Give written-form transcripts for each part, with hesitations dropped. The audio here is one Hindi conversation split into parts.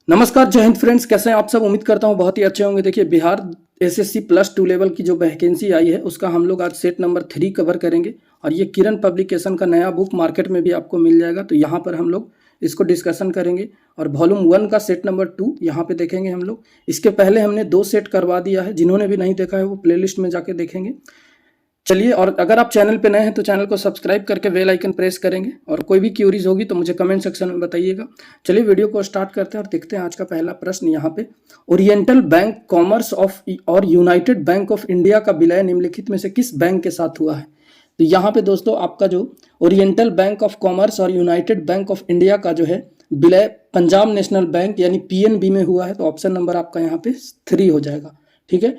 नमस्कार, जय हिंद फ्रेंड्स। कैसे हैं आप सब? उम्मीद करता हूं बहुत ही अच्छे होंगे। देखिए, बिहार एसएससी +2 लेवल की जो वैकेंसी आई है उसका हम लोग आज सेट नंबर 3 कवर करेंगे और ये किरण पब्लिकेशन का नया बुक मार्केट में भी आपको मिल जाएगा। तो यहाँ पर हम लोग इसको डिस्कशन करेंगे और वॉल्यूम 1 का सेट नंबर 2 यहाँ पे देखेंगे हम लोग। इसके पहले हमने 2 सेट करवा दिया है, जिन्होंने भी नहीं देखा है वो प्लेलिस्ट में जाके देखेंगे। चलिए, और अगर आप चैनल पे नए हैं तो चैनल को सब्सक्राइब करके बेल आइकन प्रेस करेंगे और कोई भी क्यूरीज होगी तो मुझे कमेंट सेक्शन में बताइएगा। चलिए वीडियो को स्टार्ट करते हैं और देखते हैं आज का पहला प्रश्न। यहाँ पे ओरिएंटल बैंक कॉमर्स ऑफ और यूनाइटेड बैंक ऑफ इंडिया का विलय निम्नलिखित में से किस बैंक के साथ हुआ है? तो यहाँ पे दोस्तों आपका जो ओरिएंटल बैंक ऑफ कॉमर्स और यूनाइटेड बैंक ऑफ इंडिया का जो है विलय पंजाब नेशनल बैंक यानी पीएनबी में हुआ है। तो ऑप्शन नंबर आपका यहाँ पे 3 हो जाएगा। ठीक है,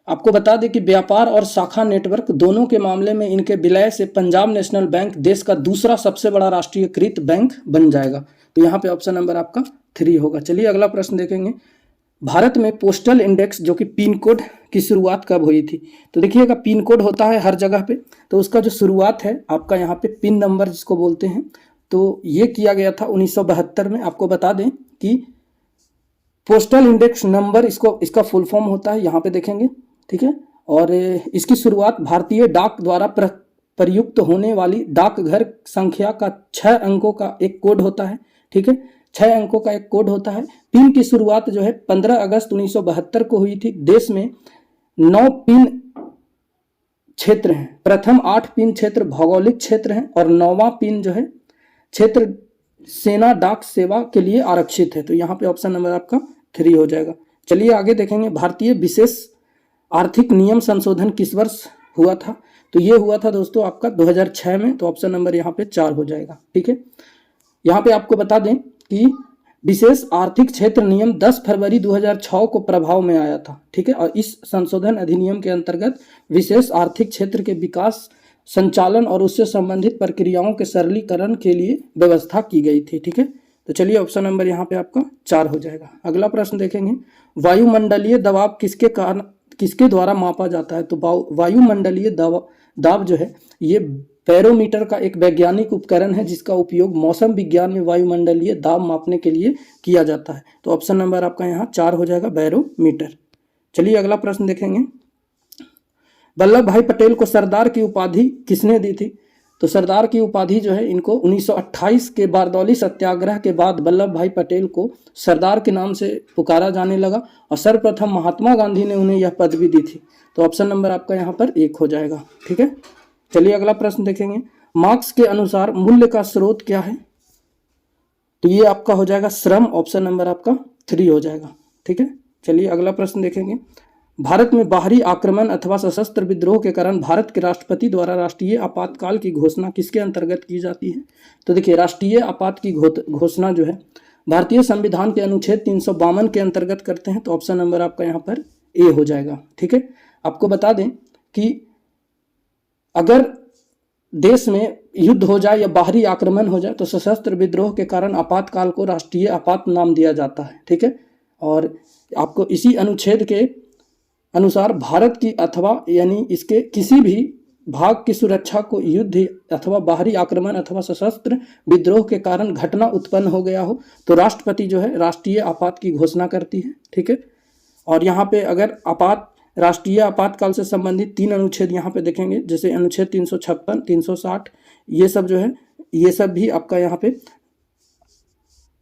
आपको बता दें कि व्यापार और शाखा नेटवर्क दोनों के मामले में इनके विलय से पंजाब नेशनल बैंक देश का दूसरा सबसे बड़ा राष्ट्रीयकृत बैंक बन जाएगा। तो यहाँ पे ऑप्शन नंबर आपका 3 होगा। चलिए अगला प्रश्न देखेंगे। भारत में पोस्टल इंडेक्स जो कि पिन कोड की शुरुआत कब हुई थी? तो देखिएगा, पिन कोड होता है हर जगह पे, तो उसका जो शुरुआत है आपका यहाँ पे पिन नंबर जिसको बोलते हैं, तो ये किया गया था 1972 में। आपको बता दें कि पोस्टल इंडेक्स नंबर इसका फुल फॉर्म होता है, यहाँ पे देखेंगे। ठीक है, और इसकी शुरुआत भारतीय डाक द्वारा प्रयुक्त होने वाली डाकघर संख्या का 6 अंकों का एक कोड होता है। ठीक है, 6 अंकों का एक कोड होता है। पिन की शुरुआत जो है 15 अगस्त 1972 को हुई थी। देश में 9 पिन क्षेत्र हैं। प्रथम 8 पिन क्षेत्र भौगोलिक क्षेत्र हैं और 9वां पिन जो है क्षेत्र सेना डाक सेवा के लिए आरक्षित है। तो यहाँ पे ऑप्शन नंबर आपका 3 हो जाएगा। चलिए आगे देखेंगे। भारतीय विशेष आर्थिक नियम संशोधन किस वर्ष हुआ था? तो ये हुआ था दोस्तों आपका 2006 में। तो ऑप्शन नंबर यहाँ पे 4 हो जाएगा। ठीक है, यहाँ पे आपको बता दें कि विशेष आर्थिक क्षेत्र नियम 10 फरवरी 2006 को प्रभाव में आया था। ठीक है, और इस संशोधन अधिनियम के अंतर्गत विशेष आर्थिक क्षेत्र के विकास, संचालन और उससे संबंधित प्रक्रियाओं के सरलीकरण के लिए व्यवस्था की गई थी। ठीक है, तो चलिए ऑप्शन नंबर यहाँ पे आपका 4 हो जाएगा। अगला प्रश्न देखेंगे। वायुमंडलीय दबाव किसके द्वारा मापा जाता है? तो वायुमंडलीय दाब जो है ये बैरोमीटर का एक वैज्ञानिक उपकरण है जिसका उपयोग मौसम विज्ञान में वायुमंडलीय दाब मापने के लिए किया जाता है। तो ऑप्शन नंबर आपका यहाँ 4 हो जाएगा, बैरोमीटर। चलिए अगला प्रश्न देखेंगे। वल्लभ भाई पटेल को सरदार की उपाधि किसने दी थी? तो सरदार की उपाधि जो है इनको 1928 के बारदौली सत्याग्रह के बाद वल्लभ भाई पटेल को सरदार के नाम से पुकारा जाने लगा और सर्वप्रथम महात्मा गांधी ने उन्हें यह पदवी दी थी। तो ऑप्शन नंबर आपका यहाँ पर 1 हो जाएगा। ठीक है, चलिए अगला प्रश्न देखेंगे। मार्क्स के अनुसार मूल्य का स्रोत क्या है? तो ये आपका हो जाएगा श्रम। ऑप्शन नंबर आपका 3 हो जाएगा। ठीक है, चलिए अगला प्रश्न देखेंगे। भारत में बाहरी आक्रमण अथवा सशस्त्र विद्रोह के कारण भारत के राष्ट्रपति द्वारा राष्ट्रीय आपातकाल की घोषणा किसके अंतर्गत की जाती है? तो देखिए, राष्ट्रीय आपात की घोषणा जो है भारतीय संविधान के अनुच्छेद 352 के अंतर्गत करते हैं। तो ऑप्शन नंबर आपका यहाँ पर A हो जाएगा। ठीक है, आपको बता दें कि अगर देश में युद्ध हो जाए या बाहरी आक्रमण हो जाए तो सशस्त्र विद्रोह के कारण आपातकाल को राष्ट्रीय आपात नाम दिया जाता है। ठीक है, और आपको इसी अनुच्छेद के अनुसार भारत की अथवा यानी इसके किसी भी भाग की सुरक्षा को युद्ध अथवा बाहरी आक्रमण अथवा सशस्त्र विद्रोह के कारण घटना उत्पन्न हो गया हो तो राष्ट्रपति जो है राष्ट्रीय आपात की घोषणा करती है। ठीक है, और यहाँ पे अगर राष्ट्रीय आपातकाल से संबंधित 3 अनुच्छेद यहाँ पे देखेंगे, जैसे अनुच्छेद 356, 360, ये सब जो है ये सब भी आपका यहाँ पे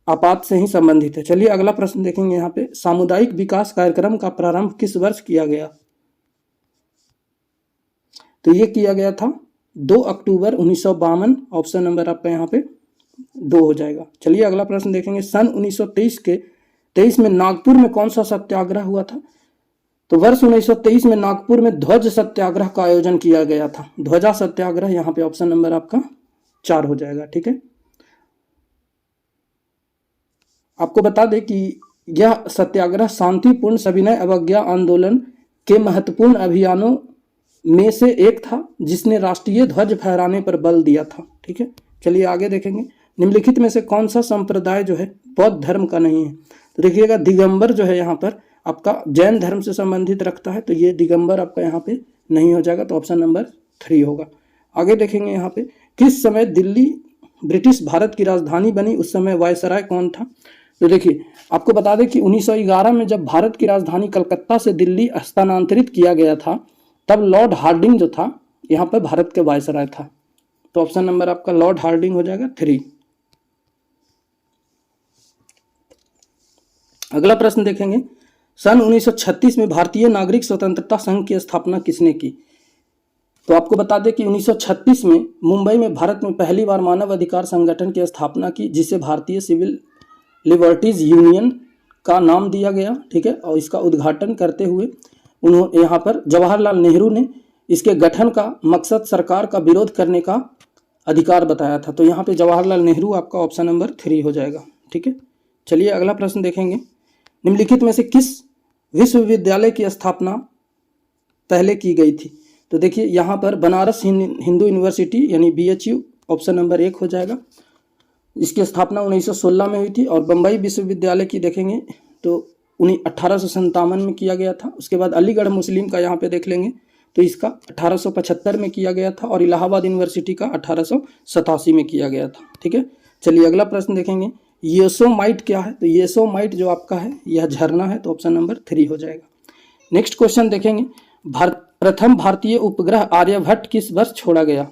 आपात से ही संबंधित है। चलिए अगला प्रश्न देखेंगे। यहाँ पे सामुदायिक विकास कार्यक्रम का प्रारंभ किस वर्ष किया गया? तो ये किया गया था 2 अक्टूबर 1952। ऑप्शन नंबर आपका यहाँ पे 2 हो जाएगा। चलिए अगला प्रश्न देखेंगे। सन 1923 में नागपुर में कौन सा सत्याग्रह हुआ था? तो वर्ष 1923 में नागपुर में ध्वज सत्याग्रह का आयोजन किया गया था। ध्वजा सत्याग्रह, यहाँ पे ऑप्शन नंबर आपका 4 हो जाएगा। ठीक है, आपको बता दें कि यह सत्याग्रह शांतिपूर्ण सविनय अवज्ञा आंदोलन के महत्वपूर्ण अभियानों में से एक था जिसने राष्ट्रीय ध्वज फहराने पर बल दिया था। ठीक है, चलिए आगे देखेंगे। निम्नलिखित में से कौन सा संप्रदाय जो है बौद्ध धर्म का नहीं है? तो देखिएगा, दिगंबर जो है यहाँ पर आपका जैन धर्म से संबंधित रखता है, तो ये दिगंबर आपका यहाँ पे नहीं हो जाएगा। तो ऑप्शन नंबर 3 होगा। आगे देखेंगे यहाँ पे, किस समय दिल्ली ब्रिटिश भारत की राजधानी बनी? उस समय वायसराय कौन था? तो देखिए आपको बता दें कि 1911 में जब भारत की राजधानी कलकत्ता से दिल्ली स्थानांतरित किया गया था, तब लॉर्ड हार्डिंग जो था यहाँ पर भारत के वायसराय था। तो ऑप्शन नंबर आपका लॉर्ड हार्डिंग हो जाएगा 3। अगला प्रश्न देखेंगे, सन 1936 में भारतीय नागरिक स्वतंत्रता संघ की स्थापना किसने की? तो आपको बता दें कि 1936 में मुंबई में भारत में पहली बार मानव अधिकार संगठन की स्थापना की, जिसे भारतीय सिविल लिबर्टीज यूनियन का नाम दिया गया। ठीक है, और इसका उद्घाटन करते हुए उन्होंने यहाँ पर जवाहरलाल नेहरू ने इसके गठन का मकसद सरकार का विरोध करने का अधिकार बताया था। तो यहाँ पे जवाहरलाल नेहरू आपका ऑप्शन नंबर 3 हो जाएगा। ठीक है, चलिए अगला प्रश्न देखेंगे, निम्नलिखित में से किस विश्वविद्यालय की स्थापना पहले की गई थी? तो देखिए यहाँ पर बनारस हिंदू यूनिवर्सिटी यानी BHU ऑप्शन नंबर 1 हो जाएगा। इसकी स्थापना 1916 में हुई थी। और बम्बई विश्वविद्यालय की देखेंगे तो 1857 में किया गया था। उसके बाद अलीगढ़ मुस्लिम का यहाँ पे देख लेंगे तो इसका 1875 में किया गया था, और इलाहाबाद यूनिवर्सिटी का 1887 में किया गया था। ठीक है, चलिए अगला प्रश्न देखेंगे, येसोमाइट क्या है? तो येसोमाइट जो आपका है यह झरना है, तो ऑप्शन नंबर 3 हो जाएगा। नेक्स्ट क्वेश्चन देखेंगे, प्रथम भारतीय उपग्रह आर्यभट्ट किस वर्ष छोड़ा गया?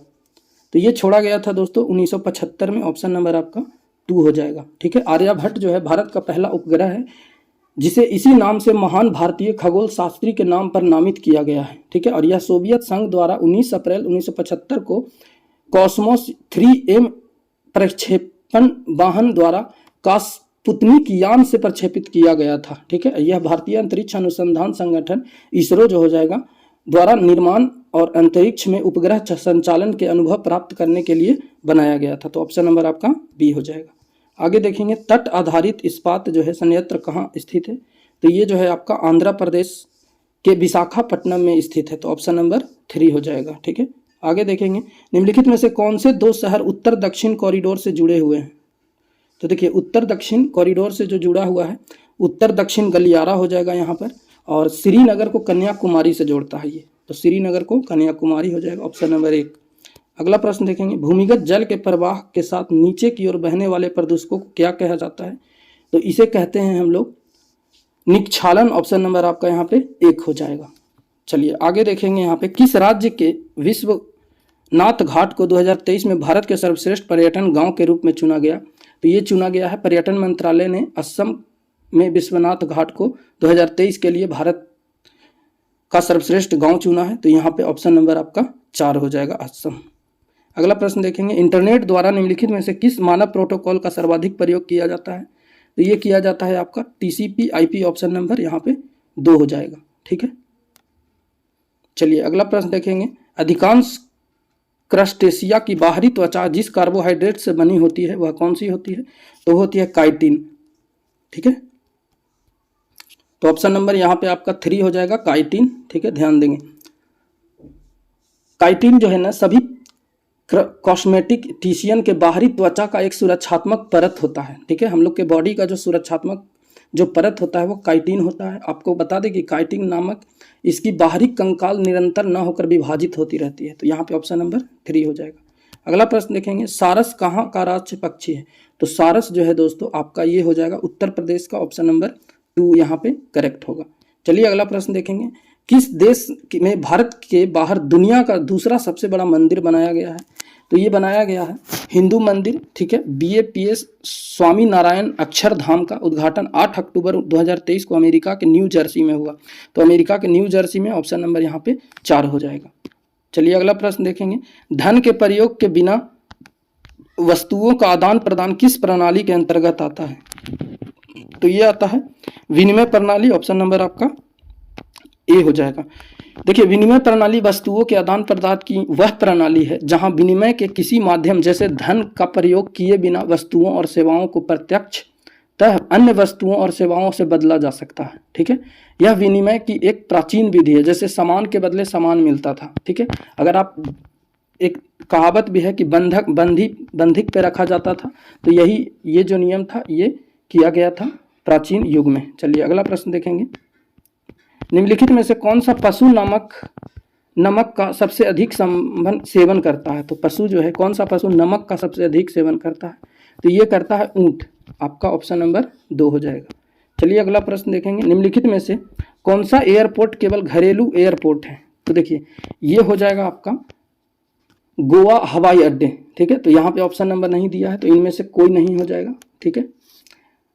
तो ये छोड़ा गया था दोस्तों 1975 में, ऑप्शन नंबर आपका 2 हो जाएगा। ठीक है, आर्यभट्ट जो है भारत का पहला उपग्रह है, जिसे इसी नाम से महान भारतीय खगोल शास्त्री के नाम पर नामित किया गया है। ठीक है, और यह सोवियत संघ द्वारा 19 अप्रैल 1975 को कॉस्मोस 3M प्रक्षेपण वाहन द्वारा स्पुतनिक यान से प्रक्षेपित किया गया था। ठीक है, यह भारतीय अंतरिक्ष अनुसंधान संगठन इसरो जो हो जाएगा द्वारा निर्माण और अंतरिक्ष में उपग्रह संचालन के अनुभव प्राप्त करने के लिए बनाया गया था। तो ऑप्शन नंबर आपका B हो जाएगा। आगे देखेंगे, तट आधारित इस्पात जो है संयंत्र कहाँ स्थित है? तो ये जो है आपका आंध्र प्रदेश के विशाखापट्टनम में स्थित है। तो ऑप्शन नंबर 3 हो जाएगा। ठीक है, आगे देखेंगे, निम्नलिखित में से कौन से 2 शहर उत्तर दक्षिण कॉरिडोर से जुड़े हुए हैं? तो देखिए उत्तर दक्षिण कॉरिडोर से जो जुड़ा हुआ है, उत्तर दक्षिण गलियारा हो जाएगा यहाँ पर, और श्रीनगर को कन्याकुमारी से जोड़ता है ये, तो श्रीनगर को कन्याकुमारी हो जाएगा, ऑप्शन नंबर 1। अगला प्रश्न देखेंगे, भूमिगत जल के प्रवाह के साथ नीचे की ओर बहने वाले प्रदूषकों को क्या कहा जाता है? तो इसे कहते हैं हम लोग निक्षालन, ऑप्शन नंबर आपका यहाँ पे 1 हो जाएगा। चलिए आगे देखेंगे, यहाँ पे किस राज्य के विश्वनाथ घाट को 2023 में भारत के सर्वश्रेष्ठ पर्यटन गाँव के रूप में चुना गया? तो ये चुना गया है, पर्यटन मंत्रालय ने असम में विश्वनाथ घाट को 2023 के लिए भारत का सर्वश्रेष्ठ गांव चुना है। तो यहाँ पे ऑप्शन नंबर आपका 4 हो जाएगा, असम। अगला प्रश्न देखेंगे, इंटरनेट द्वारा निम्नलिखित में से किस मानक प्रोटोकॉल का सर्वाधिक प्रयोग किया जाता है? तो ये किया जाता है आपका TCP/IP, ऑप्शन नंबर यहाँ पे 2 हो जाएगा। ठीक है, चलिए अगला प्रश्न देखेंगे, अधिकांश क्रस्टेशिया की बाहरी त्वचा जिस कार्बोहाइड्रेट से बनी होती है वह कौन सी होती है? तो होती है काइटिन। ठीक है, तो ऑप्शन नंबर यहाँ पे आपका 3 हो जाएगा, काइटिन। ठीक है, ध्यान देंगे, काइटिन जो है ना सभी कॉस्मेटिक टिशियन के बाहरी त्वचा का एक सुरक्षात्मक परत होता है। ठीक है, हम लोग के बॉडी का जो सुरक्षात्मक जो परत होता है वो काइटिन होता है। आपको बता दें कि काइटिन नामक इसकी बाहरी कंकाल निरंतर न होकर विभाजित होती रहती है। तो यहाँ पे ऑप्शन नंबर 3 हो जाएगा। अगला प्रश्न देखेंगे, सारस कहाँ का राज्य पक्षी है? तो सारस जो है दोस्तों आपका ये हो जाएगा उत्तर प्रदेश का, ऑप्शन नंबर 2 यहाँ पे करेक्ट होगा। चलिए अगला प्रश्न देखेंगे, किस देश में भारत के बाहर दुनिया का दूसरा सबसे बड़ा मंदिर बनाया गया है? तो ये बनाया गया है हिंदू मंदिर। ठीक है, BAPS स्वामी नारायण अक्षरधाम का उद्घाटन 8 अक्टूबर 2023 को अमेरिका के न्यू जर्सी में हुआ। तो अमेरिका के न्यू जर्सी में ऑप्शन नंबर यहाँ पे 4 हो जाएगा। चलिए अगला प्रश्न देखेंगे, धन के प्रयोग के बिना वस्तुओं का आदान प्रदान किस प्रणाली के अंतर्गत आता है? तो ये आता है विनिमय प्रणाली, ऑप्शन नंबर आपका A हो जाएगा। देखिए, विनिमय प्रणाली वस्तुओं के आदान प्रदान की वह प्रणाली है जहां विनिमय के किसी माध्यम जैसे धन का प्रयोग किए बिना वस्तुओं और सेवाओं को प्रत्यक्षतः अन्य वस्तुओं और सेवाओं से बदला जा सकता है। ठीक है, यह विनिमय की एक प्राचीन विधि है, जैसे सामान के बदले सामान मिलता था। ठीक है, अगर आप एक कहावत भी है कि बंधिक पे रखा जाता था, तो ये जो नियम था ये किया गया था प्राचीन युग में। चलिए अगला प्रश्न देखेंगे, निम्नलिखित में से कौन सा पशु नमक का सबसे अधिक सेवन करता है? तो पशु जो है, कौन सा पशु नमक का सबसे अधिक सेवन करता है? तो ये करता है ऊंट। आपका ऑप्शन नंबर 2 हो जाएगा। चलिए अगला प्रश्न देखेंगे, निम्नलिखित में से कौन सा एयरपोर्ट केवल घरेलू एयरपोर्ट है? तो देखिए ये हो जाएगा आपका गोवा हवाई अड्डे, ठीक है। तो यहाँ पे ऑप्शन नंबर नहीं दिया है, तो इनमें से कोई नहीं हो जाएगा, ठीक है।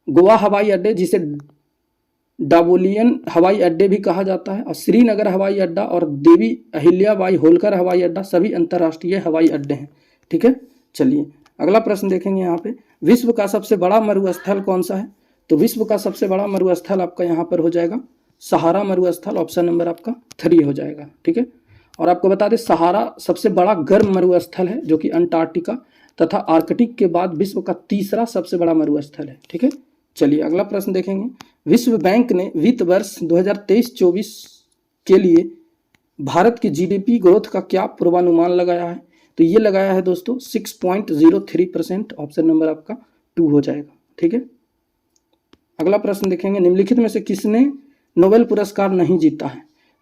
गोवा हवाई अड्डे, जिसे डाबोलियन हवाई अड्डे भी कहा जाता है, और श्रीनगर हवाई अड्डा और देवी अहिल्याबाई होलकर हवाई अड्डा सभी अंतर्राष्ट्रीय हवाई अड्डे हैं, ठीक है। चलिए अगला प्रश्न देखेंगे यहाँ पे, विश्व का सबसे बड़ा मरुस्थल कौन सा है? तो विश्व का सबसे बड़ा मरुस्थल आपका यहाँ पर हो जाएगा सहारा मरुस्थल, ऑप्शन नंबर आपका 3 हो जाएगा, ठीक है। और आपको बता दें सहारा सबसे बड़ा गर्म मरुस्थल है, जो कि अंटार्कटिका तथा आर्कटिक के बाद विश्व का तीसरा सबसे बड़ा मरुस्थल है, ठीक है। चलिए अगला प्रश्न देखेंगे, विश्व बैंक ने वित्त वर्ष 2023-24 के लिए भारत की जीडीपी ग्रोथ का क्या पूर्वानुमान लगाया है? तो ये लगाया है दोस्तों 6.03%, ऑप्शन नंबर आपका 2 हो जाएगा, ठीक है। अगला प्रश्न देखेंगे, निम्नलिखित में से किसने नोबेल पुरस्कार नहीं जीता है?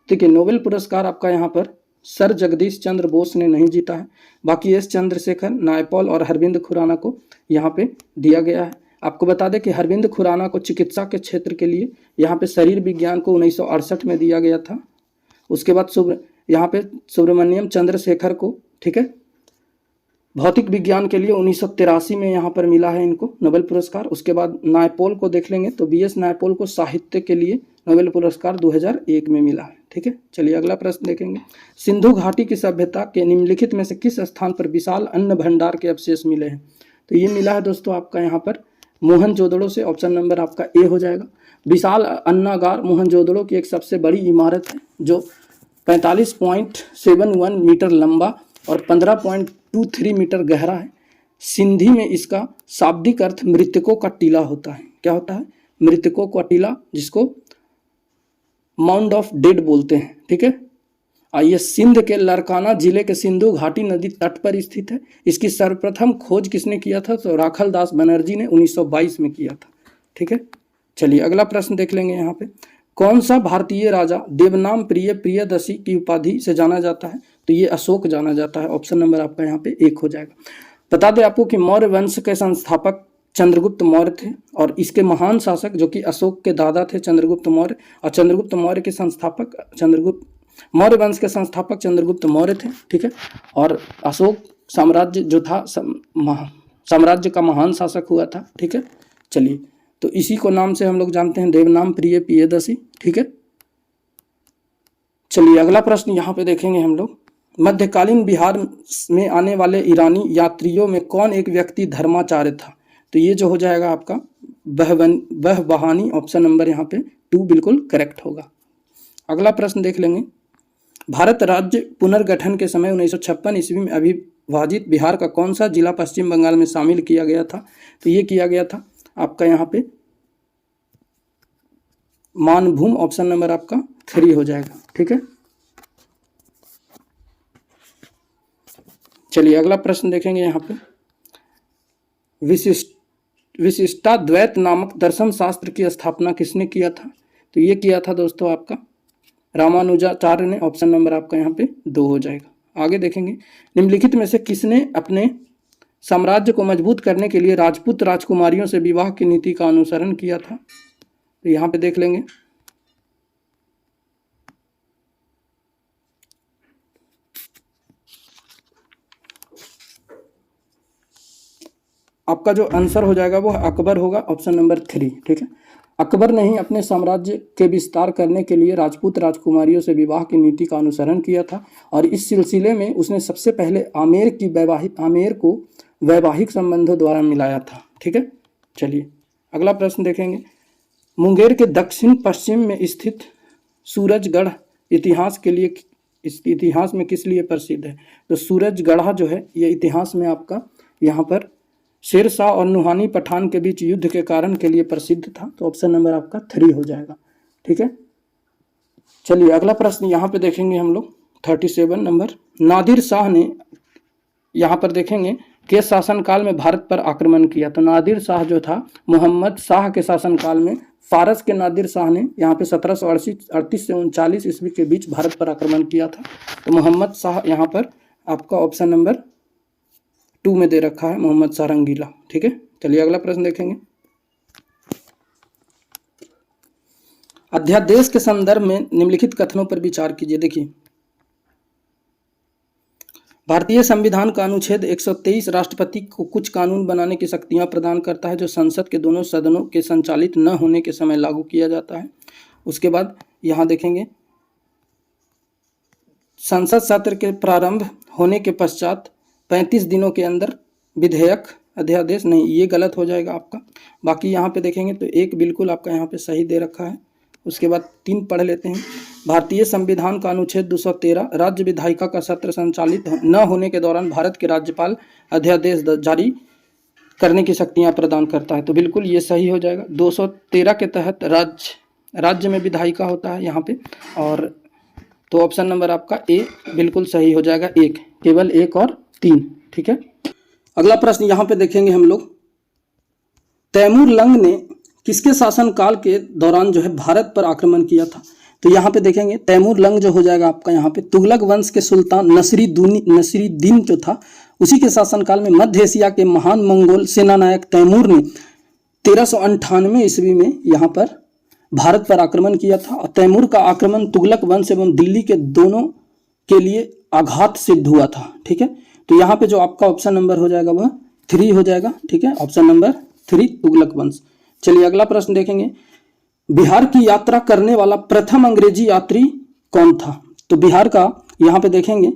देखिए नोबेल पुरस्कार आपका यहाँ पर सर जगदीश चंद्र बोस ने नहीं जीता है, बाकी एस चंद्रशेखर, नायपॉल और हरविंद खुराना को यहाँ पे दिया गया है। आपको बता दें कि हरविंद खुराना को चिकित्सा के क्षेत्र के लिए यहाँ पे शरीर विज्ञान को 1968 में दिया गया था। उसके बाद यहाँ पे सुब्रमण्यम चंद्रशेखर को, ठीक है, भौतिक विज्ञान के लिए 1983 में यहाँ पर मिला है इनको नोबेल पुरस्कार। उसके बाद नायपॉल को देख लेंगे तो BS नायपॉल को साहित्य के लिए नोबेल पुरस्कार 2001 में मिला है, ठीक है। चलिए अगला प्रश्न देखेंगे, सिंधु घाटी की सभ्यता के निम्नलिखित में से किस स्थान पर विशाल अन्न भंडार के अवशेष मिले हैं? तो ये मिला है दोस्तों आपका यहाँ पर मोहनजोदड़ो से, ऑप्शन नंबर आपका ए हो जाएगा। विशाल अन्नागार मोहनजोदड़ो की एक सबसे बड़ी इमारत है जो 45.71 मीटर लंबा और 15.23 मीटर गहरा है। सिंधी में इसका शाब्दिक अर्थ मृतकों का टीला होता है। क्या होता है? मृतकों का टीला, जिसको माउंड ऑफ डेड बोलते हैं, ठीक है। ये सिंध के लरकाना जिले के सिंधु घाटी नदी तट पर स्थित है। इसकी सर्वप्रथम खोज किसने किया था? तो राखल दास बनर्जी ने 1922 में किया था, ठीक है। चलिए अगला प्रश्न देख लेंगे यहाँ पे, कौन सा भारतीय राजा देवनाम प्रिय प्रियदर्शी की उपाधि से जाना जाता है? तो ये अशोक जाना जाता है, ऑप्शन नंबर आपका यहाँ पे 1 हो जाएगा। बता दें आपको कि मौर्य वंश के संस्थापक चंद्रगुप्त मौर्य थे और इसके महान शासक जो कि अशोक के दादा थे चंद्रगुप्त मौर्य, और चंद्रगुप्त मौर्य के संस्थापक मौर्य वंश के संस्थापक चंद्रगुप्त मौर्य थे, ठीक है। और अशोक साम्राज्य जो था साम्राज्य का महान शासक हुआ था, ठीक है। चलिए तो इसी को नाम से हम लोग जानते हैं देवनाम प्रिय प्रियदर्शी, ठीक है। चलिए अगला प्रश्न यहाँ पे देखेंगे हम लोग, मध्यकालीन बिहार में आने वाले ईरानी यात्रियों में कौन एक व्यक्ति धर्माचार्य था? तो ये जो हो जाएगा आपका बहबहानी, ऑप्शन नंबर यहाँ पे 2 बिल्कुल करेक्ट होगा। अगला प्रश्न देख लेंगे, भारत राज्य पुनर्गठन के समय 1956 ईस्वी में अविभाजित बिहार का कौन सा जिला पश्चिम बंगाल में शामिल किया गया था? तो ये किया गया था आपका यहाँ पे मानभूम, ऑप्शन नंबर आपका 3 हो जाएगा, ठीक है। चलिए अगला प्रश्न देखेंगे यहाँ पे, विशिष्टाद्वैत नामक दर्शन शास्त्र की स्थापना किसने किया था? तो ये किया था दोस्तों आपका रामानुजाचार्य ने, ऑप्शन नंबर आपका यहाँ पे 2 हो जाएगा। आगे देखेंगे, निम्नलिखित में से किसने अपने साम्राज्य को मजबूत करने के लिए राजपूत राजकुमारियों से विवाह की नीति का अनुसरण किया था? तो यहाँ पे देख लेंगे, आपका जो आंसर हो जाएगा वो अकबर होगा, ऑप्शन नंबर 3, ठीक है। अकबर ने ही अपने साम्राज्य के विस्तार करने के लिए राजपूत राजकुमारियों से विवाह की नीति का अनुसरण किया था और इस सिलसिले में उसने सबसे पहले आमेर को वैवाहिक संबंधों द्वारा मिलाया था, ठीक है। चलिए अगला प्रश्न देखेंगे, मुंगेर के दक्षिण पश्चिम में स्थित सूरजगढ़ इतिहास में किस लिए प्रसिद्ध है? तो सूरजगढ़ जो है ये इतिहास में आपका यहाँ पर शेरशाह और नुहानी पठान के बीच युद्ध के कारण के लिए प्रसिद्ध था, तो ऑप्शन नंबर आपका 3 हो जाएगा, ठीक है। चलिए अगला प्रश्न यहाँ पे देखेंगे हम लोग 37 नंबर, नादिर शाह ने यहाँ पर देखेंगे किस शासनकाल में भारत पर आक्रमण किया? तो नादिर शाह जो था मोहम्मद शाह के शासनकाल में, फारस के नादिर शाह ने यहाँ पे 1738 से 39 ईस्वी के बीच भारत पर आक्रमण किया था। तो मोहम्मद शाह यहाँ पर आपका ऑप्शन नंबर 2 में दे रखा है, मोहम्मद शाह रंगीला, ठीक है। चलिए अगला प्रश्न देखेंगे, अध्यादेश के संदर्भ में निम्नलिखित कथनों पर विचार कीजिए। देखिए, भारतीय संविधान का अनुच्छेद 123 राष्ट्रपति को कुछ कानून बनाने की शक्तियां प्रदान करता है जो संसद के दोनों सदनों के संचालित न होने के समय लागू किया जाता है। उसके बाद यहाँ देखेंगे, संसद सत्र के प्रारंभ होने के पश्चात 35 दिनों के अंदर विधेयक अध्यादेश नहीं, ये गलत हो जाएगा आपका। बाकी यहाँ पे देखेंगे तो एक बिल्कुल आपका यहाँ पे सही दे रखा है। उसके बाद 3 पढ़ लेते हैं। भारतीय संविधान का अनुच्छेद 213 राज्य विधायिका का सत्र संचालित न होने के दौरान भारत के राज्यपाल अध्यादेश जारी करने की शक्तियां प्रदान करता है, तो बिल्कुल ये सही हो जाएगा। 213 के तहत राज्य में विधायिका होता है यहाँ पे, और तो ऑप्शन नंबर आपका ए बिल्कुल सही हो जाएगा। एक, केवल 1 और 3, ठीक है। अगला प्रश्न यहाँ पे देखेंगे हम लोग, तैमूर लंग ने किसके शासनकाल के दौरान जो है भारत पर आक्रमण किया था? तो यहाँ पे देखेंगे तैमूर लंग जो हो जाएगा आपका यहाँ पे तुगलक वंश के सुल्तान नसीरुद्दीन जो था, उसी के शासनकाल में मध्य एशिया के महान मंगोल सेनानायक तैमूर ने 1398 ईस्वी में यहाँ पर भारत पर आक्रमण किया था। और तैमूर का आक्रमण तुगलक वंश एवं दिल्ली के दोनों के लिए आघात सिद्ध हुआ था, ठीक है। तो यहाँ पे जो आपका ऑप्शन नंबर हो जाएगा वह 3 हो जाएगा, ठीक है। ऑप्शन नंबर 3 तुगलक वंश। चलिए अगला प्रश्न देखेंगे, बिहार की यात्रा करने वाला प्रथम अंग्रेजी यात्री कौन था? तो बिहार का यहाँ पे देखेंगे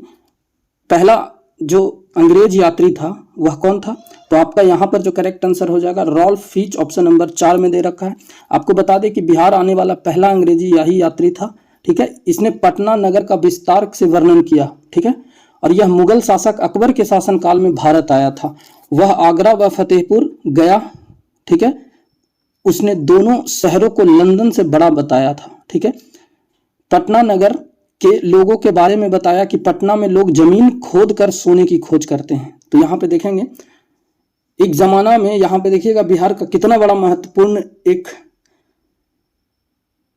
पहला जो अंग्रेज यात्री था वह कौन था? तो आपका यहाँ पर जो करेक्ट आंसर हो जाएगा रॉल्फ फिच, ऑप्शन नंबर 4 में दे रखा है। आपको बता दें कि बिहार आने वाला पहला अंग्रेजी यही यात्री था, ठीक है। इसने पटना नगर का विस्तार से वर्णन किया, ठीक है। और यह मुगल शासक अकबर के शासनकाल में भारत आया था। वह आगरा व फतेहपुर गया, ठीक है। उसने दोनों शहरों को लंदन से बड़ा बताया था, ठीक है। पटना नगर के लोगों के बारे में बताया कि पटना में लोग जमीन खोद कर सोने की खोज करते हैं। तो यहाँ पे देखेंगे एक जमाना में, यहाँ पे देखिएगा बिहार का कितना बड़ा महत्वपूर्ण एक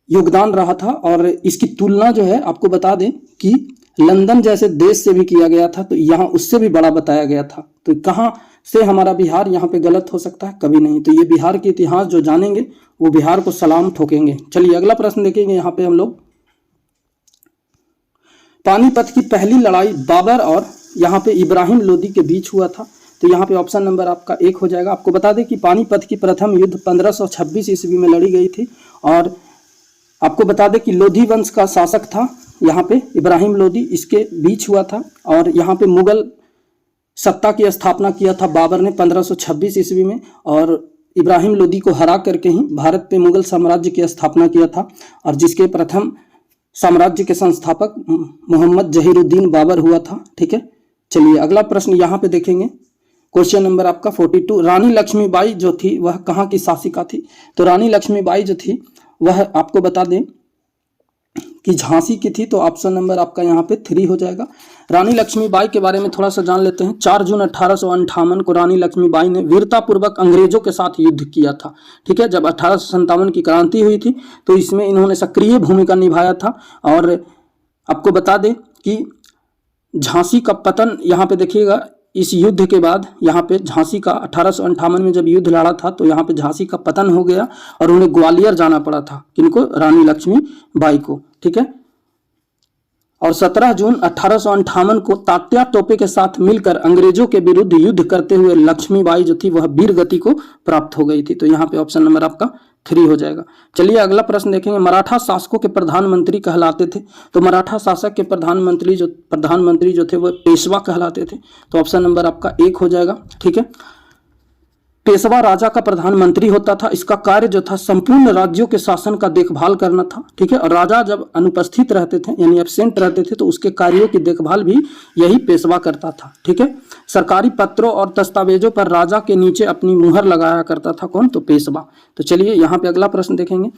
योगदान रहा था। और इसकी तुलना जो है आपको बता दें कि लंदन जैसे देश से भी किया गया था, तो यहाँ उससे भी बड़ा बताया गया था। तो कहाँ से हमारा बिहार यहाँ पे गलत हो सकता है? कभी नहीं। तो ये बिहार के इतिहास जो जानेंगे वो बिहार को सलाम ठोकेंगे। चलिए अगला प्रश्न देखेंगे यहाँ पे हम लोग, पानीपत की पहली लड़ाई बाबर और यहाँ पे इब्राहिम लोदी के बीच हुआ था। तो यहाँ पे ऑप्शन नंबर आपका 1 हो जाएगा। आपको बता दें कि पानीपत की प्रथम युद्ध 1526 ईस्वी में लड़ी गई थी। और आपको बता दें कि लोधी वंश का शासक था यहाँ पे इब्राहिम लोदी, इसके बीच हुआ था। और यहाँ पे मुगल सत्ता की स्थापना किया था बाबर ने 1526 ईस्वी में, और इब्राहिम लोदी को हरा करके ही भारत पे मुगल साम्राज्य की स्थापना किया था। और जिसके प्रथम साम्राज्य के संस्थापक मोहम्मद जहीरुद्दीन बाबर हुआ था, ठीक है। चलिए अगला प्रश्न यहाँ पे देखेंगे, क्वेश्चन नंबर आपका 42, रानी लक्ष्मीबाई जो थी वह कहाँ की शासिका थी? तो रानी लक्ष्मीबाई जो थी वह आपको बता दें कि झांसी की थी। तो ऑप्शन नंबर आपका यहाँ पे 3 हो जाएगा। रानी लक्ष्मीबाई के बारे में थोड़ा सा जान लेते हैं। 4 जून 1858 को रानी लक्ष्मीबाई ने वीरतापूर्वक अंग्रेजों के साथ युद्ध किया था, ठीक है। जब 1857 की क्रांति हुई थी तो इसमें इन्होंने सक्रिय भूमिका निभाया था। और आपको बता दें कि झांसी का पतन यहाँ पे देखिएगा, इस युद्ध के बाद यहाँ पे झांसी का 1858 में जब युद्ध लड़ा था तो यहाँ पे झांसी का पतन हो गया और उन्हें ग्वालियर जाना पड़ा था। किनको? रानी लक्ष्मीबाई को, ठीक है। और 17 जून 1858 को तात्या टोपे के साथ मिलकर अंग्रेजों के विरुद्ध युद्ध करते हुए लक्ष्मीबाई जो थी वह वीर गति को प्राप्त हो गई थी। तो यहाँ पे ऑप्शन नंबर आपका 3 हो जाएगा। चलिए अगला प्रश्न देखेंगे, मराठा शासकों के प्रधानमंत्री कहलाते थे। तो मराठा शासक के प्रधानमंत्री जो थे वह पेशवा कहलाते थे। तो ऑप्शन नंबर आपका 1 हो जाएगा, ठीक है। पेशवा राजा का प्रधानमंत्री होता था। इसका कार्य जो था संपूर्ण राज्यों के शासन का देखभाल करना था, ठीक है। और राजा जब अनुपस्थित रहते थे यानी एब्सेंट रहते थे तो उसके कार्यों की देखभाल भी यही पेशवा करता था, ठीक है। सरकारी पत्रों और दस्तावेजों पर राजा के नीचे अपनी मुहर लगाया करता था कौन? तो पेशवा। तो चलिए यहाँ पे अगला प्रश्न देखेंगे,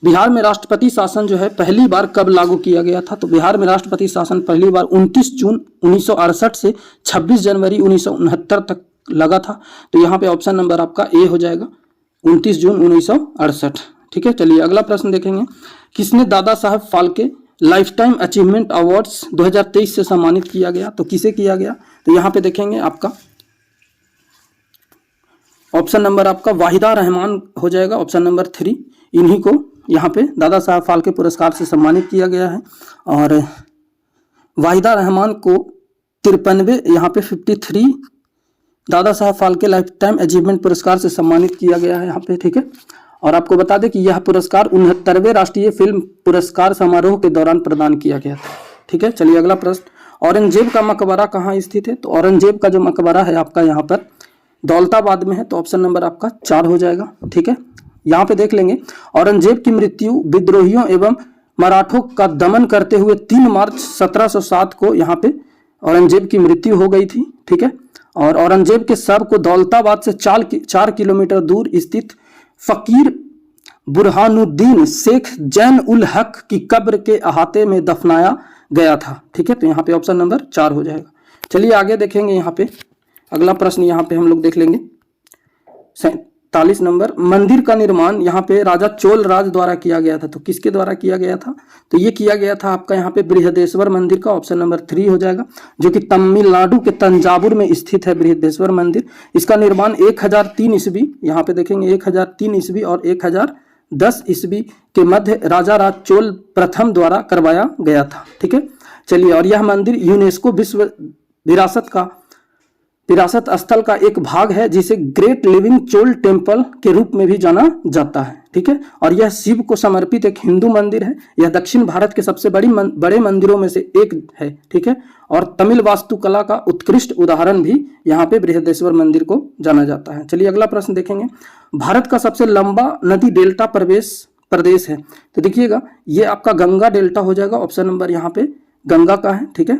बिहार में राष्ट्रपति शासन जो है पहली बार कब लागू किया गया था? तो बिहार में राष्ट्रपति शासन पहली बार 29 जून 1968 से 26 जनवरी 1969 तक लगा था। तो यहाँ पे ऑप्शन नंबर आपका ए हो जाएगा, 29 जून 1968, ठीक है। चलिए अगला प्रश्न देखेंगे, किसने Dada Saheb Phalke life time achievement awards 2023 से सम्मानित किया गया? तो किसे किया गया? तो यहाँ पे देखेंगे आपका ऑप्शन नंबर आपका वाहिदा रहमान हो जाएगा, ऑप्शन नंबर 3, इन्हीं को यहाँ पे दादा साहब फाल्के पुरस्कार से सम्मानित किया गया है। और वाहिदा रहमान को 53 यहाँ पे 53 Dada Saheb Phalke life time achievement पुरस्कार से सम्मानित किया गया है यहाँ पे, ठीक है। और आपको बता दें कि यह पुरस्कार 69वें राष्ट्रीय फिल्म पुरस्कार समारोह के दौरान प्रदान किया गया था, ठीक है। चलिए अगला प्रश्न, औरंगजेब का मकबरा कहाँ स्थित है? तो औरंगजेब का जो मकबरा है आपका यहाँ पर दौलताबाद में है, तो ऑप्शन नंबर आपका 4 हो जाएगा, ठीक है। यहाँ पे देख लेंगे, औरंगजेब की मृत्यु विद्रोहियों एवं मराठों का दमन करते हुए 3 मार्च 1707 को यहाँ पे औरंगजेब की मृत्यु हो गई थी, ठीक है। और औरंगजेब के शव को दौलताबाद से 4 किलोमीटर दूर स्थित फकीर बुरहानुद्दीन शेख जैन उल हक की कब्र के अहाते में दफनाया गया था, ठीक है। तो यहाँ पे ऑप्शन नंबर 4 हो जाएगा। चलिए आगे देखेंगे, यहाँ पे अगला प्रश्न यहाँ पे हम लोग देख लेंगे 47 नंबर, मंदिर का निर्माण यहाँ पे राजा चोल राज द्वारा किया गया था। तो किसके द्वारा किया गया था? तो ये किया गया था आपका यहाँ पे बृहदेश्वर मंदिर का, ऑप्शन नंबर 3 हो जाएगा, जो कि तमिलनाडु के तंजावुर में स्थित है बृहदेश्वर मंदिर। इसका निर्माण 1003 ईस्वी, यहाँ पे देखेंगे 1003 ईस्वी और 1010 ईस्वी के मध्य राजा राज चोल प्रथम द्वारा करवाया गया था, ठीक है। चलिए, और यह मंदिर यूनेस्को विश्व विरासत स्थल का एक भाग है, जिसे ग्रेट लिविंग चोल टेम्पल के रूप में भी जाना जाता है, ठीक है। और यह शिव को समर्पित एक हिंदू मंदिर है। यह दक्षिण भारत के सबसे बड़े मंदिरों में से एक है, ठीक है। और तमिल वास्तुकला का उत्कृष्ट उदाहरण भी यहाँ पे बृहदेश्वर मंदिर को जाना जाता है। चलिए अगला प्रश्न देखेंगे, भारत का सबसे लंबा नदी डेल्टा प्रदेश है। तो देखिएगा, ये आपका गंगा डेल्टा हो जाएगा, ऑप्शन नंबर यहाँ पे गंगा का है, ठीक है।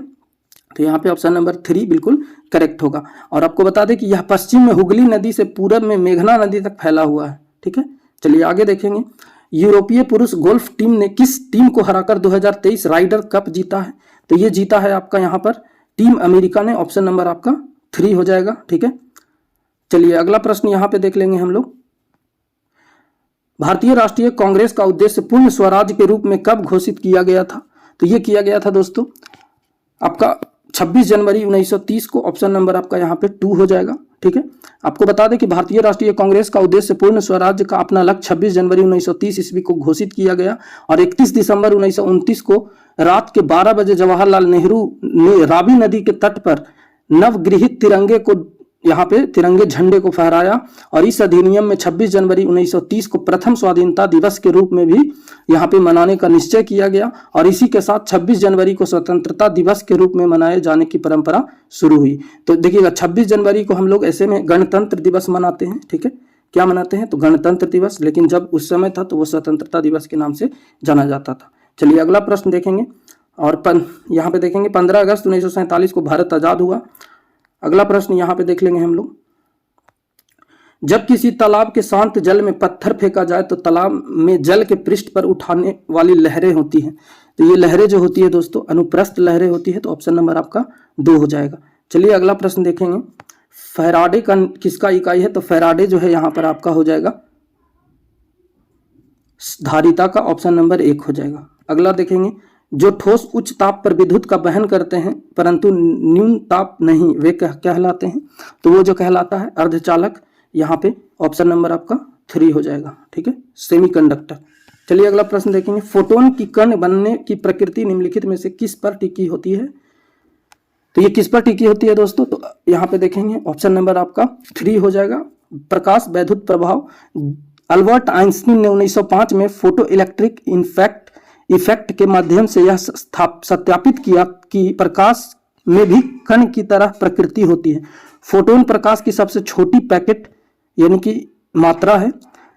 तो यहाँ पे ऑप्शन नंबर 3 बिल्कुल करेक्ट होगा। और आपको बता दें कि यह पश्चिम में हुगली नदी से पूरब में मेघना नदी तक फैला हुआ है, ठीक है। चलिए आगे देखेंगे, यूरोपीय पुरुष गोल्फ टीम ने किस टीम को हराकर 2023 राइडर कप जीता है? तो ये जीता है आपका यहाँ पर टीम अमेरिका ने, ऑप्शन नंबर आपका 3 हो जाएगा, ठीक है। चलिए अगला प्रश्न यहाँ पे देख लेंगे हम लोग, भारतीय राष्ट्रीय कांग्रेस का उद्देश्य पूर्ण स्वराज के रूप में कब घोषित किया गया था? तो ये किया गया था दोस्तों आपका 26 जनवरी 1930 को, ऑप्शन नंबर आपका यहाँ पे 2 हो जाएगा, ठीक है। आपको बता दें कि भारतीय राष्ट्रीय कांग्रेस का उद्देश्य पूर्ण स्वराज्य का अपना लक्ष्य 26 जनवरी 1930 ईस्वी को घोषित किया गया और 31 दिसंबर 1929 को रात के 12 बजे जवाहरलाल नेहरू ने रावी नदी के तट पर नवगृहित तिरंगे झंडे को फहराया। और इस अधिनियम में 26 जनवरी 1930 को प्रथम स्वाधीनता दिवस के रूप में भी यहाँ पे मनाने का निश्चय किया गया और इसी के साथ 26 जनवरी को स्वतंत्रता दिवस के रूप में मनाए जाने की परंपरा शुरू हुई। तो देखिएगा, 26 जनवरी को हम लोग ऐसे में गणतंत्र दिवस मनाते हैं, ठीक है। क्या मनाते हैं? तो गणतंत्र दिवस, लेकिन जब उस समय था तो वो स्वतंत्रता दिवस के नाम से जाना जाता था। चलिए अगला प्रश्न देखेंगे, और यहाँ पे देखेंगे 15 अगस्त 1947 को भारत आजाद हुआ। अगला प्रश्न यहाँ पे देख लेंगे हम लोग, जब किसी तालाब के शांत जल में पत्थर फेंका जाए तो तालाब में जल के पृष्ठ पर उठाने वाली लहरें होती हैं। तो ये लहरें जो होती है दोस्तों, अनुप्रस्थ लहरें होती है, तो ऑप्शन नंबर आपका 2 हो जाएगा। चलिए अगला प्रश्न देखेंगे, फैराडे का किसका इकाई है? तो फैराडे जो है यहाँ पर आपका हो जाएगा धारिता का, ऑप्शन नंबर 1 हो जाएगा। अगला देखेंगे, जो ठोस उच्च ताप पर विद्युत का वहन करते हैं परंतु न्यून ताप नहीं, वे कहलाते हैं? तो वो जो कहलाता है अर्धचालक, यहाँ पे ऑप्शन नंबर आपका 3 हो जाएगा, ठीक है, सेमीकंडक्टर। चलिए अगला प्रश्न देखेंगे, फोटोन की कण बनने की प्रकृति निम्नलिखित में से किस पर टिकी होती है? तो ये किस पर टिकी होती है दोस्तों? तो यहाँ पे देखेंगे ऑप्शन नंबर आपका 3 हो जाएगा, प्रकाश वैद्युत प्रभाव। अल्बर्ट आइंस्टीन ने 1905 में फोटो इलेक्ट्रिक इफेक्ट के माध्यम से यह सत्यापित किया कि प्रकाश में भी कण की तरह प्रकृति होती है। फोटोन प्रकाश की सबसे छोटी पैकेट यानी कि मात्रा है।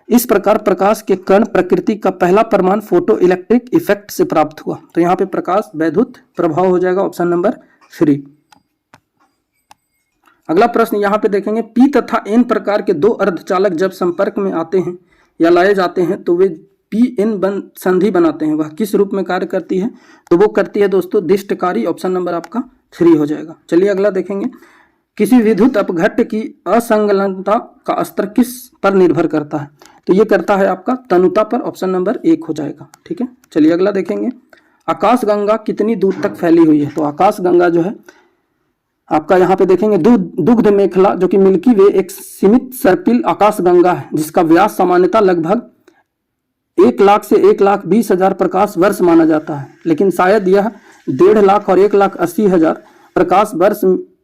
इस प्रकार प्रकाश के कण प्रकृति का पहला प्रमाण फोटो इलेक्ट्रिक इफेक्ट से प्राप्त हुआ। तो यहाँ पे प्रकाश वैद्युत प्रभाव हो जाएगा, ऑप्शन नंबर 3। अगला प्रश्न यहाँ पे देखेंगे, पी तथा एन प्रकार के 2 अर्धचालक जब संपर्क में आते हैं या लाए जाते हैं तो वे पी एन संधि बनाते हैं। वह किस रूप में कार्य करती है? तो वो करती है दोस्तों दिष्टकारी, ऑप्शन नंबर आपका 3 हो जाएगा। चलिए अगला देखेंगे, किसी विद्युत अपघट्ट की असंलग्नता का स्तर किस पर निर्भर करता है? तो ये करता है आपका तनुता पर, ऑप्शन नंबर 1 हो जाएगा, ठीक है। चलिए अगला देखेंगे, आकाशगंगा कितनी दूर तक फैली हुई है? तो आकाशगंगा जो है आपका यहाँ पे देखेंगे दुग्ध मेखला जो कि मिल्की वे एक सीमित सर्पिल आकाशगंगा है जिसका व्यास सामान्यतः लगभग 1,00,000 से 1,20,000 प्रकाश वर्ष माना जाता है, लेकिन शायद यह 1,50,000 और 1,80,000 प्रकाश वर्ष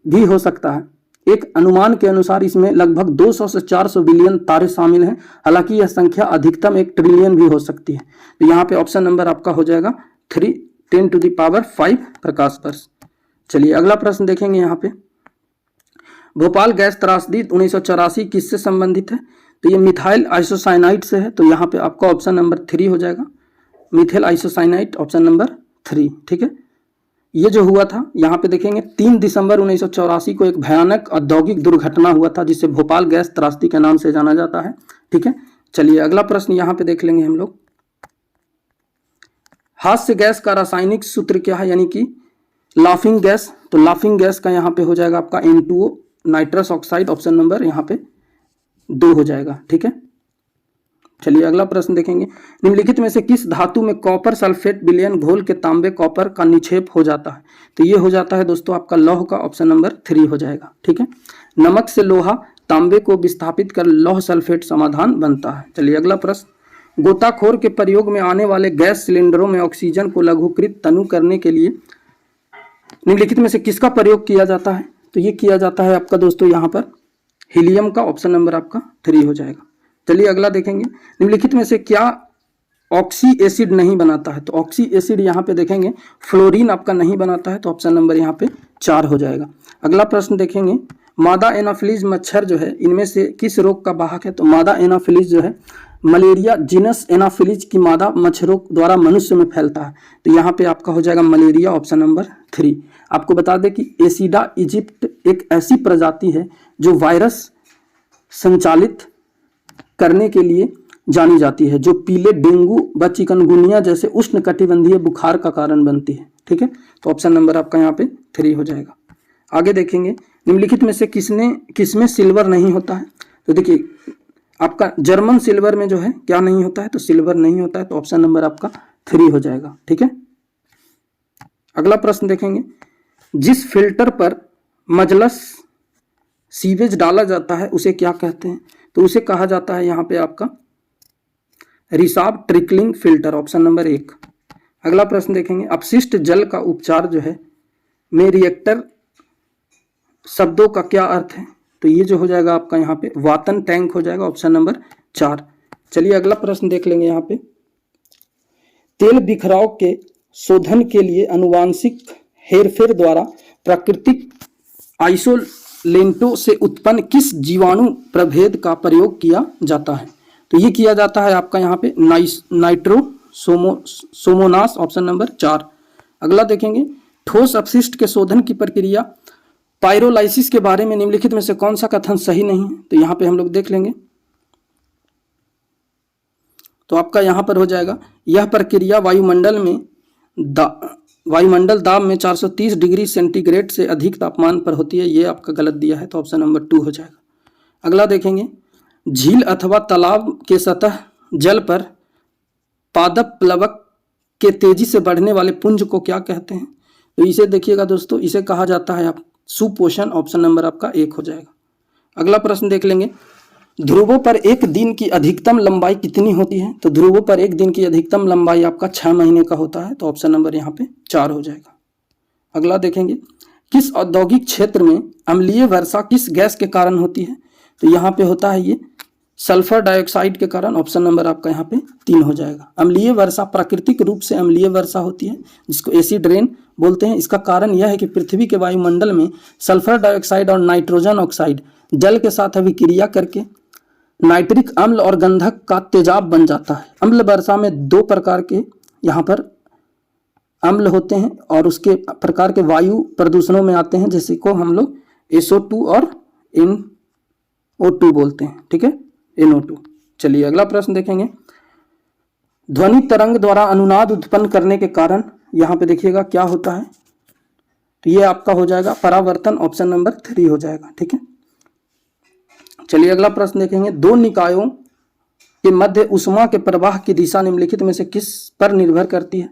भी हो सकता है। एक अनुमान के अनुसार इसमें लगभग 200 से 400 बिलियन तारे शामिल हैं। हालांकि यह संख्या अधिकतम 1 ट्रिलियन भी हो सकती है। तो यहाँ पे ऑप्शन नंबर आपका हो जाएगा 3 10⁵ प्रकाश वर्ष। चलिए अगला प्रश्न देखेंगे। यहाँ पे भोपाल गैस त्रासदी 1984 किससे संबंधित है? तो ये मिथाइल आइसोसाइनाइड से है। तो यहाँ पे आपका ऑप्शन नंबर 3 हो जाएगा, मिथाइल आइसोसाइनाइड, ऑप्शन नंबर 3। ठीक है, ये जो हुआ था यहाँ पे देखेंगे 3 दिसंबर 1984 को एक भयानक औद्योगिक दुर्घटना हुआ था, जिसे भोपाल गैस त्रासदी के नाम से जाना जाता है। ठीक है, चलिए अगला प्रश्न यहाँ पे देख लेंगे हम लोग। हास्य गैस का रासायनिक सूत्र क्या है, यानी कि लाफिंग गैस? तो लाफिंग गैस का यहाँ पे हो जाएगा आपका N2O nitrous oxide, option number यहाँ पे 2 हो जाएगा। ठीक है, चलिए अगला प्रश्न देखेंगे। निम्नलिखित में से किस धातु में कॉपर सल्फेट विलयन घोल के तांबे कॉपर का निक्षेप हो जाता है? तो ये हो जाता है दोस्तों आपका लौह का, ऑप्शन नंबर 3 हो जाएगा। ठीक है, नमक से लोहा तांबे को विस्थापित कर लौह सल्फेट समाधान बनता है। चलिए अगला प्रश्न। गोताखोर के प्रयोग में आने वाले गैस सिलेंडरों में ऑक्सीजन को लघुकृत तनु करने के लिए निम्नलिखित में से किसका प्रयोग किया जाता है? तो ये किया जाता है आपका दोस्तों यहाँ पर हीलियम का, ऑप्शन नंबर आपका 3 हो जाएगा। चलिए अगला देखेंगे। निम्नलिखित में से क्या ऑक्सी एसिड नहीं बनाता है? तो ऑक्सी एसिड यहाँ पे देखेंगे फ्लोरीन आपका नहीं बनाता है, तो ऑप्शन नंबर यहाँ पे 4 हो जाएगा। अगला प्रश्न देखेंगे। मादा एनाफिलीज मच्छर जो है इनमें से किस रोग का वाहक है? तो मादा एनाफिलीज जो है मलेरिया जीनस एनाफिलीज की मादा मच्छरों द्वारा मनुष्य में फैलता है। तो यहाँ पे आपका हो जाएगा मलेरिया, ऑप्शन नंबर 3। आपको बता दें कि एसिडा इजिप्ट एक ऐसी प्रजाति है जो वायरस संचालित करने के लिए जानी जाती है, जो पीले डेंगू व चिकनगुनिया जैसे उष्णकटिबंधीय बुखार का कारण बनती है। ठीक है, तो ऑप्शन नंबर आपका यहाँ पे 3 हो जाएगा। आगे देखेंगे। निम्नलिखित में से किसमें सिल्वर नहीं होता है? तो देखिए आपका जर्मन सिल्वर में जो है क्या नहीं होता है? तो सिल्वर नहीं होता है, तो ऑप्शन नंबर आपका 3 हो जाएगा। ठीक है, अगला प्रश्न देखेंगे। जिस फिल्टर पर मजलस सीवेज डाला जाता है उसे क्या कहते हैं? तो उसे कहा जाता है यहाँ पे आपका रिसाव ट्रिकलिंग फिल्टर, ऑप्शन नंबर 1। अगला प्रश्न देखेंगे। अपशिष्ट जल का उपचार जो है में रिएक्टर शब्दों का क्या अर्थ है? तो ये जो हो जाएगा आपका यहाँ पे वातन टैंक हो जाएगा, ऑप्शन नंबर 4। चलिए अगला प्रश्न देख लेंगे। यहाँ पे तेल बिखराव के शोधन के लिए अनुवांशिक हेरफेर द्वारा प्राकृतिक आइसोलेंटों से उत्पन्न किस जीवाणु प्रभेद का प्रयोग किया जाता है? तो ये किया जाता है आपका यहाँ पे नाइट्रोसोमोनास, ऑप्शन नंबर 4। अगला देखेंगे। ठोस अपशिष्ट के शोधन की प्रक्रिया पायरोलाइसिस के बारे में निम्नलिखित में से कौन सा कथन सही नहीं है? तो यहाँ पे हम लोग देख लेंगे। तो आपका यहाँ पर हो जाएगा यह प्रक्रिया वायुमंडल दाब में 430 डिग्री सेंटीग्रेड से अधिक तापमान पर होती है। ये आपका गलत दिया है, तो ऑप्शन नंबर 2 हो जाएगा। अगला देखेंगे। झील अथवा तालाब के सतह जल पर पादप प्लवक के तेजी से बढ़ने वाले पुंज को क्या कहते हैं? तो इसे देखिएगा दोस्तों, इसे कहा जाता है आप सुपोषण, ऑप्शन नंबर आपका 1 हो जाएगा। अगला प्रश्न देख लेंगे। ध्रुवों पर एक दिन की अधिकतम लंबाई कितनी होती है? तो ध्रुवों पर एक दिन की अधिकतम लंबाई आपका 6 महीने का होता है, तो ऑप्शन नंबर यहाँ पे 4 हो जाएगा। अगला देखेंगे। किस औद्योगिक क्षेत्र में अम्लीय वर्षा किस गैस के कारण होती है? तो यहाँ पे होता है ये सल्फर डाइऑक्साइड के कारण, ऑप्शन नंबर आपका यहाँ पे 3 हो जाएगा। अम्लीय वर्षा प्राकृतिक रूप से अम्लीय वर्षा होती है, जिसको एसिड रेन बोलते हैं। इसका कारण यह है कि पृथ्वी के वायुमंडल में सल्फर डाइऑक्साइड और नाइट्रोजन ऑक्साइड जल के साथ अभिक्रिया करके नाइट्रिक अम्ल और गंधक का तेजाब बन जाता है। अम्ल वर्षा में 2 प्रकार के यहाँ पर अम्ल होते हैं और उसके प्रकार के वायु प्रदूषणों में आते हैं, जैसे को हम लोग SO2 और NO2 बोलते हैं। ठीक है, NO2। चलिए अगला प्रश्न देखेंगे। ध्वनि तरंग द्वारा अनुनाद उत्पन्न करने के कारण यहाँ पे देखिएगा क्या होता है? तो ये आपका हो जाएगा परावर्तन, ऑप्शन नंबर 3 हो जाएगा। ठीक है, चलिए अगला प्रश्न देखेंगे। 2 निकायों के मध्य उष्मा के प्रवाह की दिशा निम्नलिखित में से किस पर निर्भर करती है?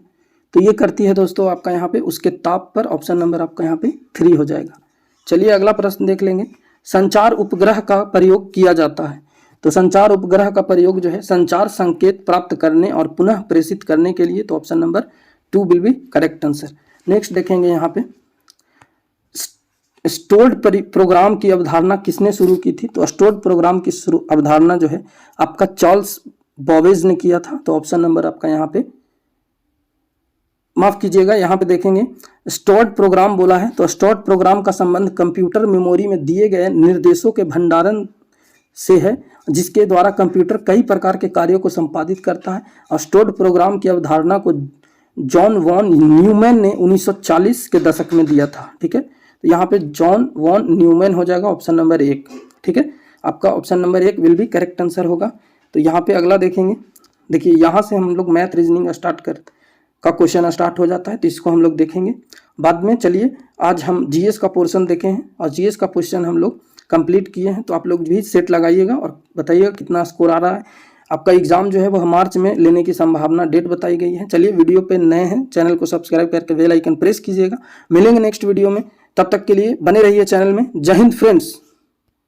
तो ये करती है दोस्तों आपका यहाँ पे उसके ताप पर, ऑप्शन नंबर आपका यहाँ पे 3 हो जाएगा। चलिए अगला प्रश्न देख लेंगे। संचार उपग्रह का प्रयोग किया जाता है तो संचार उपग्रह का प्रयोग जो है संचार संकेत प्राप्त करने और पुनः प्रेषित करने के लिए, तो option number 2 will be correct answer. Next देखेंगे यहाँ पे स्टोर्ड प्रोग्राम की अवधारणा किसने शुरू की थी? तो स्टोर्ड प्रोग्राम की अवधारणा जो है आपका चार्ल्स बॉबेज ने किया था। तो ऑप्शन नंबर आपका यहाँ पे, माफ कीजिएगा, यहाँ पे देखेंगे स्टोर्ड प्रोग्राम बोला है, तो स्टोर्ड प्रोग्राम का संबंध कंप्यूटर मेमोरी में दिए गए निर्देशों के भंडारण से है, जिसके द्वारा कंप्यूटर कई प्रकार के कार्यों को संपादित करता है। और स्टोर्ड प्रोग्राम की अवधारणा को जॉन वॉन न्यूमैन ने 1940 के दशक में दिया था। ठीक है, तो यहाँ पे जॉन वॉन न्यूमैन हो जाएगा ऑप्शन नंबर 1। ठीक है, आपका option number 1 will be correct answer होगा। तो यहाँ पे अगला देखेंगे, देखिए यहाँ से हम लोग मैथ रीजनिंग का क्वेश्चन स्टार्ट हो जाता है, तो इसको हम लोग देखेंगे बाद में। चलिए आज हम जीएस का पोर्शन देखे हैं और जीएस का क्वेश्चन हम लोग कंप्लीट किए हैं, तो आप लोग भी सेट लगाइएगा और बताइएगा कितना स्कोर आ रहा है। आपका एग्जाम जो है वो मार्च में लेने की संभावना, डेट बताई गई है। चलिए, वीडियो पे नए हैं चैनल को सब्सक्राइब करके बेल आइकन प्रेस कीजिएगा। मिलेंगे नेक्स्ट वीडियो में, तब तक के लिए बने रहिए चैनल में। जय हिंद फ्रेंड्स।